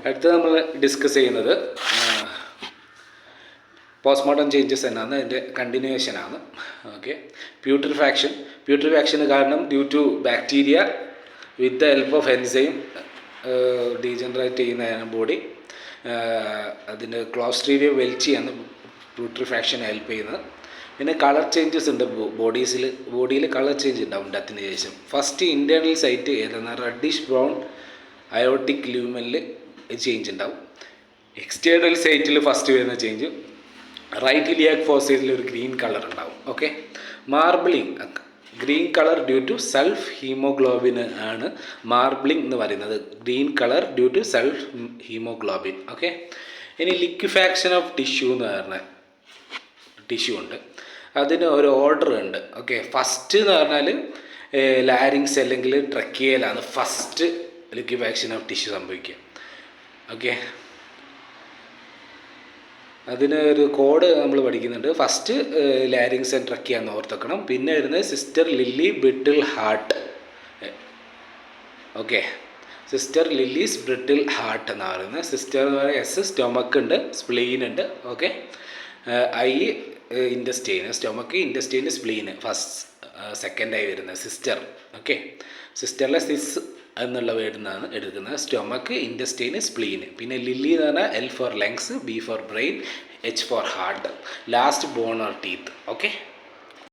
അടുത്ത നമ്മൾ ഡിസ്കസ് ചെയ്യുന്നത് പോസ്റ്റ്മോർട്ടം ചേഞ്ചസ് എന്നാണ്, അതിൻ്റെ കണ്ടിന്യൂവേഷനാണ്. ഓക്കെ, പ്യൂട്രിഫാക്ഷന് കാരണം due to bacteria with the help of enzyme degenerate ചെയ്യുന്നതാണ് ബോഡി. അതിൻ്റെ ക്ലോസ്ട്രീഡിയ വെൽച്ചിയാണ് പ്യൂട്രിഫാക്ഷന് ഹെൽപ്പ് ചെയ്യുന്നത്. പിന്നെ കളർ ചേഞ്ചസ് ഉണ്ട് ബോഡിയിൽ കളർ ചേഞ്ച് ഉണ്ടാവും ഡെത്തിന് ശേഷം. ഫസ്റ്റ് ഇൻറ്റേർണൽ സൈറ്റ് ഏതെന്നാൽ റെഡിഷ് ബ്രൗൺ അയോട്ടിക് ല്യൂമനിൽ ചേഞ്ച് ഉണ്ടാവും. എക്സ്റ്റേർണൽ സൈറ്റിൽ ഫസ്റ്റ് വരുന്ന ചേഞ്ച് റൈറ്റ് ഇലിയാക് ഫോസൈറ്റിൽ ഒരു ഗ്രീൻ കളർ ഉണ്ടാവും. Okay, marbling green colour due to self ഹീമോഗ്ലോബിന് ആണ് മാർബിളിങ് എന്ന് പറയുന്നത്. Green colour due to self haemoglobin. Okay, ഇനി ലിക്വിഫാക്ഷൻ ഓഫ് ടിഷ്യൂ എന്ന് പറഞ്ഞ ടിഷ്യൂ ഉണ്ട്. അതിന് ഒരു ഓർഡർ ഉണ്ട്. ഓക്കെ, ഫസ്റ്റ് എന്ന് പറഞ്ഞാൽ ലാരിങ്സ് അല്ലെങ്കിൽ ട്രക്കിയയിലാണ് ഫസ്റ്റ് ലിക്വിഫാക്ഷൻ ഓഫ് ടിഷ്യൂ സംഭവിക്കുക. ഓക്കെ, അതിന് ഒരു കോഡ് നമ്മൾ പഠിക്കുന്നുണ്ട്. ഫസ്റ്റ് ലാരിങ്സ് ആൻഡ് ട്രക്കിയ എന്ന് ഓർത്തക്കണം. പിന്നെ വരുന്നത് sister Lily brittle heart. Okay, sister Lily's brittle heart എന്നാണ് പറയുന്നത്. സിസ്റ്റർ എന്ന് പറയുന്നത് എസ് സ്റ്റൊമക്ക് ഉണ്ട്, സ്പ്ലീൻ ഉണ്ട്. Okay, I intestine, stomach intestine സ്പ്ലീന് സെക്കൻഡായി വരുന്നത് സിസ്റ്റർ. ഓക്കെ, സിസ്റ്ററിലെ സിസ് എന്നുള്ള വേർഡിൽ നിന്നാണ് എടുക്കുന്നത്. സ്റ്റൊമക്ക്, ഇൻറ്റസ്റ്റൈന്, സ്പ്ലീന്. പിന്നെ ലില്ലി എന്ന് പറഞ്ഞാൽ L for lungs, B for brain, H for heart, last bone or teeth. Okay.